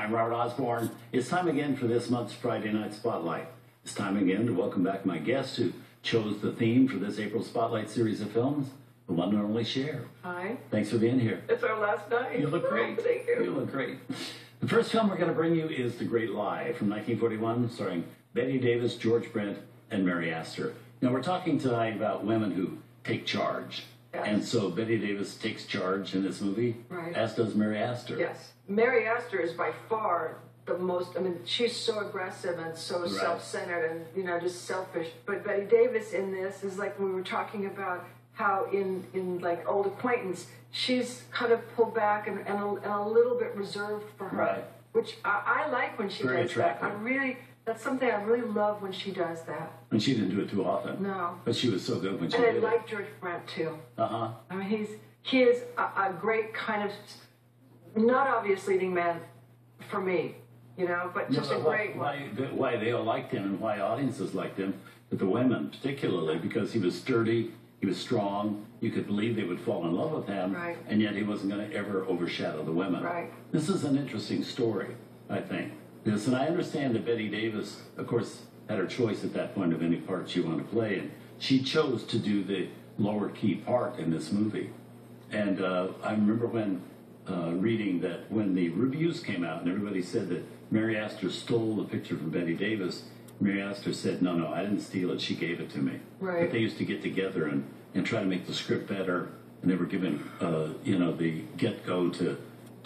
I'm Robert Osborne. It's time again for this month's Friday Night Spotlight. It's time again to welcome back my guest who chose the theme for this April Spotlight series of films, the one and only Cher. Hi. Thanks for being here. It's our last night. You look great. Thank you. You look great. The first film we're going to bring you is The Great Lie from 1941, starring Bette Davis, George Brent, and Mary Astor. Now, we're talking tonight about women who take charge. Yes. And so Bette Davis takes charge in this movie, right, as does Mary Astor. Yes. Mary Astor is by far the most, I mean, she's so aggressive and so right, self-centered and, you know, just selfish. But Bette Davis in this is like we were talking about how in like Old Acquaintance, she's kind of pulled back and a little bit reserved for her. Right. Which I like when she Very does attractive. that. That's something I really love when she does that. And she didn't do it too often. No. But she was so good when she and did it. I like George Brent too. Uh-huh. I mean, he is a great kind of, not obvious leading man for me, you know, but just a great one. Why they all liked him and why audiences liked him, but the women particularly, because he was sturdy, he was strong, you could believe they would fall in love with him, right, and yet he wasn't going to ever overshadow the women. Right. This is an interesting story, I think. Yes, and I understand that Bette Davis, of course, had her choice at that point of any part she wanted to play, and she chose to do the lower key part in this movie. And I remember when reading that when the reviews came out and everybody said that Mary Astor stole the picture from Bette Davis, Mary Astor said, no, I didn't steal it, she gave it to me. Right. But they used to get together and try to make the script better, and they were given, the get-go to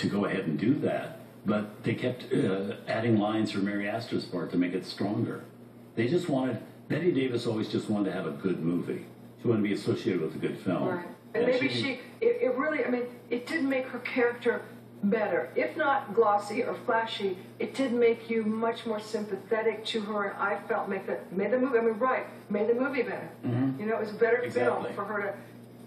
go ahead and do that. But they kept adding lines for Mary Astor's part to make it stronger. They just wanted, Bette Davis always just wanted to have a good movie. She wanted to be associated with a good film. Right. And maybe it really, I mean, it did make her character better. If not glossy or flashy, it did make you much more sympathetic to her, and I felt made the movie, I mean, made the movie better. Mm-hmm. You know, it was a better film for her to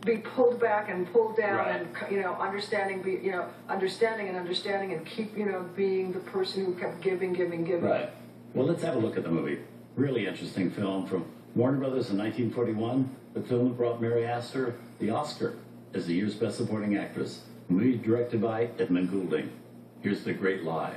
be pulled back and pulled down, right, and, you know, understanding and keep, you know, being the person who kept giving. Right. Well, let's have a look at the movie. Really interesting film from Warner Brothers in 1941. The film that brought Mary Astor the Oscar as the year's Best Supporting Actress. A movie directed by Edmund Goulding. Here's The Great Lie.